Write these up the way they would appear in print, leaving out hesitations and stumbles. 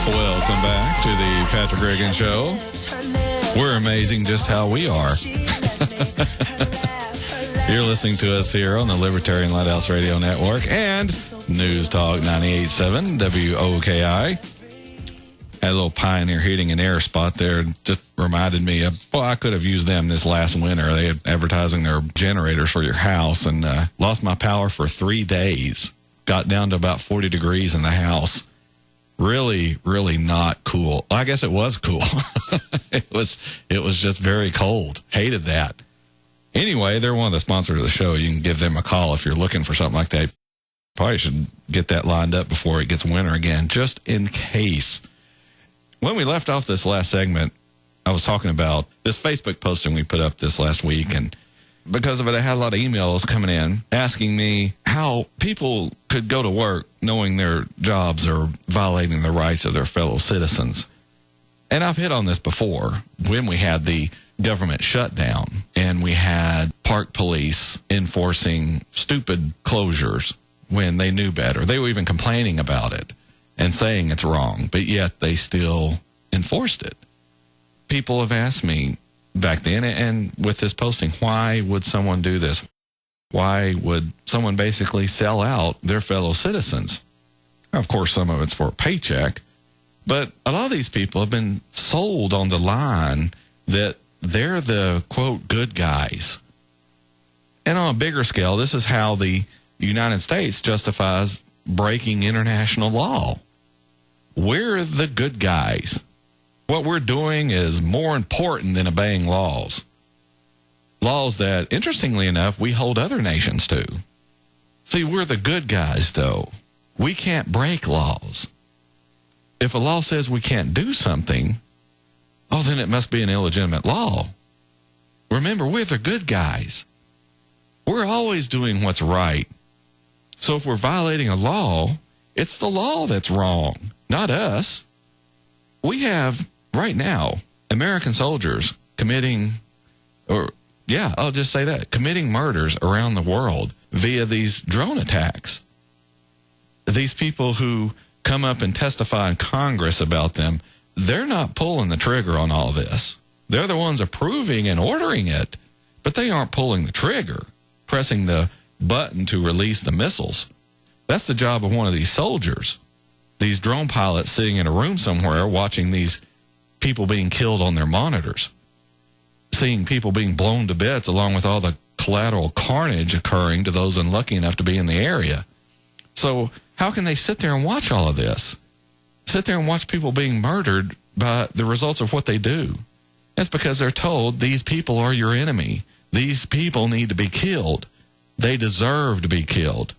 Welcome back to the Patrick Reagan Show. We're amazing just how we are. You're listening to us here on the Libertarian Lighthouse Radio Network and News Talk 98.7 WOKI. Had a little Pioneer Heating and Air spot there. Just reminded me of, well, I could have used them this last winter. They had advertising their generators for your house, and lost my power for 3 days. Got down to about 40 degrees in the house. Really, really not cool. I guess it was cool. It was just very cold. Hated that. Anyway, they're one of the sponsors of the show. You can give them a call if you're looking for something like that. Probably should get that lined up before it gets winter again, just in case. When we left off this last segment, I was talking about this Facebook posting we put up this last week, and because of it, I had a lot of emails coming in asking me how people could go to work knowing their jobs are violating the rights of their fellow citizens. And I've hit on this before when we had the government shutdown and we had park police enforcing stupid closures when they knew better. They were even complaining about it and saying it's wrong, but yet they still enforced it. People have asked me back then, and with this posting, why would someone do this? Why would someone basically sell out their fellow citizens? Of course, some of it's for a paycheck, but a lot of these people have been sold on the line that they're the, quote, good guys. And on a bigger scale, this is how the United States justifies breaking international law. We're the good guys. What we're doing is more important than obeying laws. Laws that, interestingly enough, we hold other nations to. See, we're the good guys, though. We can't break laws. If a law says we can't do something, oh, then it must be an illegitimate law. Remember, we're the good guys. We're always doing what's right. So if we're violating a law, it's the law that's wrong, not us. We have, right now, American soldiers committing murders around the world via these drone attacks. These people who come up and testify in Congress about them, they're not pulling the trigger on all this. They're the ones approving and ordering it, but they aren't pulling the trigger, pressing the button to release the missiles. That's the job of one of these soldiers. These drone pilots sitting in a room somewhere watching these people being killed on their monitors, seeing people being blown to bits along with all the collateral carnage occurring to those unlucky enough to be in the area. So how can they sit there and watch all of this? Sit there and watch people being murdered by the results of what they do? That's because they're told these people are your enemy. These people need to be killed. They deserve to be killed.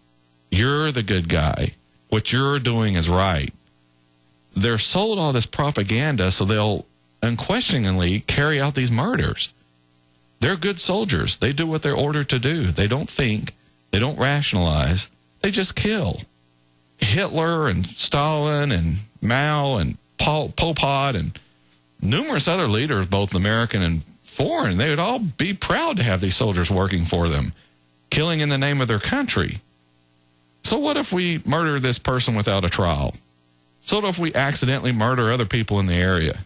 You're the good guy. What you're doing is right. They're sold all this propaganda so they'll unquestioningly carry out these murders. They're good soldiers. They do what they're ordered to do. They don't think. They don't rationalize. They just kill. Hitler and Stalin and Mao and Pol Pot and numerous other leaders, both American and foreign, they would all be proud to have these soldiers working for them, killing in the name of their country. So what if we murder this person without a trial? So what if we accidentally murder other people in the area?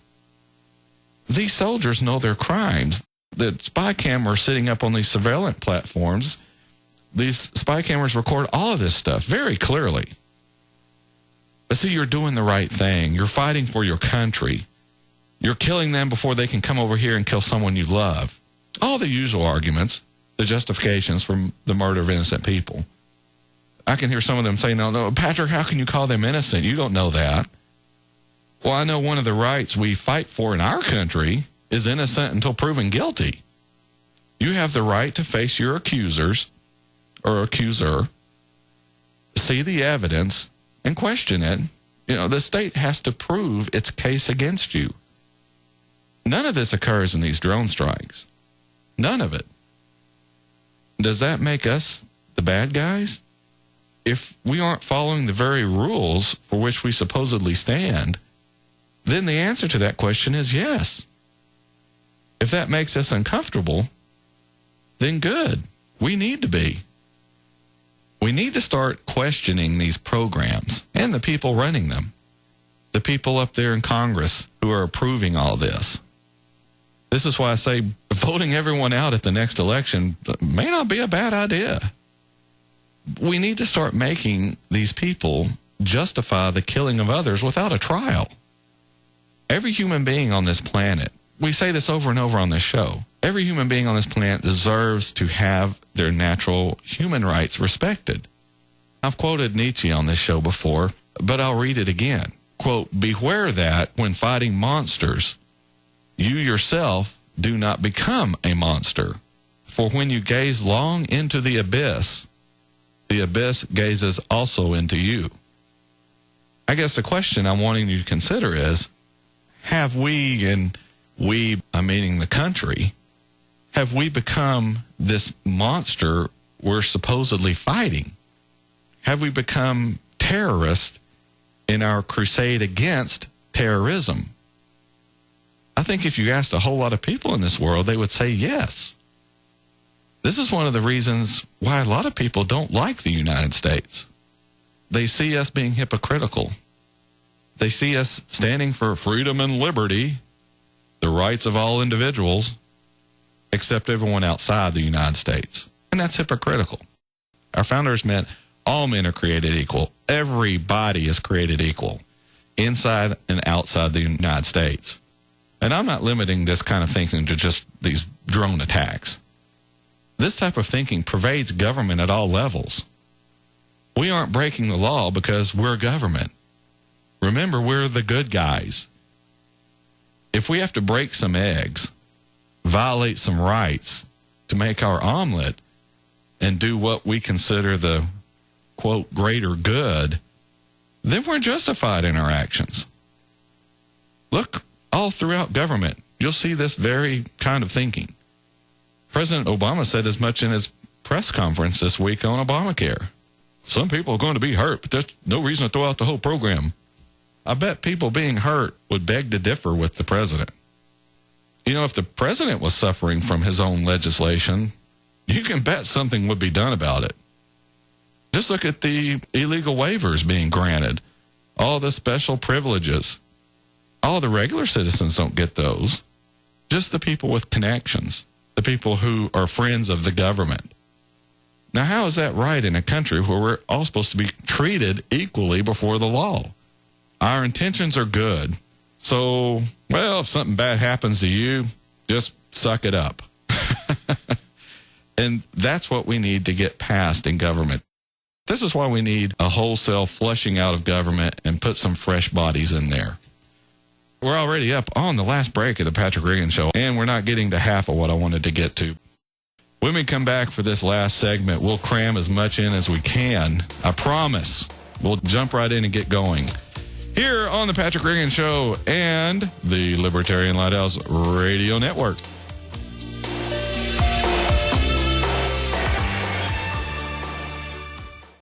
These soldiers know their crimes. The spy cameras sitting up on these surveillance platforms, these spy cameras record all of this stuff very clearly. But see, you're doing the right thing. You're fighting for your country. You're killing them before they can come over here and kill someone you love. All the usual arguments, the justifications for the murder of innocent people. I can hear some of them say, no, Patrick, how can you call them innocent? You don't know that. Well, I know one of the rights we fight for in our country is innocent until proven guilty. You have the right to face your accusers or accuser, see the evidence, and question it. You know, the state has to prove its case against you. None of this occurs in these drone strikes. None of it. Does that make us the bad guys? If we aren't following the very rules for which we supposedly stand, then the answer to that question is yes. If that makes us uncomfortable, then good. We need to be. We need to start questioning these programs and the people running them. the people up there in Congress who are approving all this. This is why I say voting everyone out at the next election may not be a bad idea. We need to start making these people justify the killing of others without a trial. Every human being on this planet, we say this over and over on this show, every human being on this planet deserves to have their natural human rights respected. I've quoted Nietzsche on this show before, but I'll read it again. Quote, "Beware that when fighting monsters, you yourself do not become a monster. For when you gaze long into the abyss gazes also into you." I guess the question I'm wanting you to consider is, have we, and we, I'm meaning the country, have we become this monster we're supposedly fighting? Have we become terrorists in our crusade against terrorism? I think if you asked a whole lot of people in this world, they would say yes. This is one of the reasons why a lot of people don't like the United States. They see us being hypocritical. They see us standing for freedom and liberty, the rights of all individuals, except everyone outside the United States. And that's hypocritical. Our founders meant all men are created equal. Everybody is created equal, inside and outside the United States. And I'm not limiting this kind of thinking to just these drone attacks. This type of thinking pervades government at all levels. We aren't breaking the law because we're government. Remember, we're the good guys. If we have to break some eggs, violate some rights to make our omelet, and do what we consider the, quote, greater good, then we're justified in our actions. Look all throughout government. You'll see this very kind of thinking. President Obama said as much in his press conference this week on Obamacare. Some people are going to be hurt, but there's no reason to throw out the whole program. I bet people being hurt would beg to differ with the president. You know, if the president was suffering from his own legislation, you can bet something would be done about it. Just look at the illegal waivers being granted, all the special privileges. All the regular citizens don't get those. Just the people with connections, the people who are friends of the government. Now, how is that right in a country where we're all supposed to be treated equally before the law? Our intentions are good. So, well, if something bad happens to you, just suck it up. And that's what we need to get past in government. This is why we need a wholesale flushing out of government and put some fresh bodies in there. We're already up on the last break of the Patrick Reagan Show, and we're not getting to half of what I wanted to get to. When we come back for this last segment, we'll cram as much in as we can. I promise. We'll jump right in and get going. Here on the Patrick Reagan Show and the Libertarian Lighthouse Radio Network.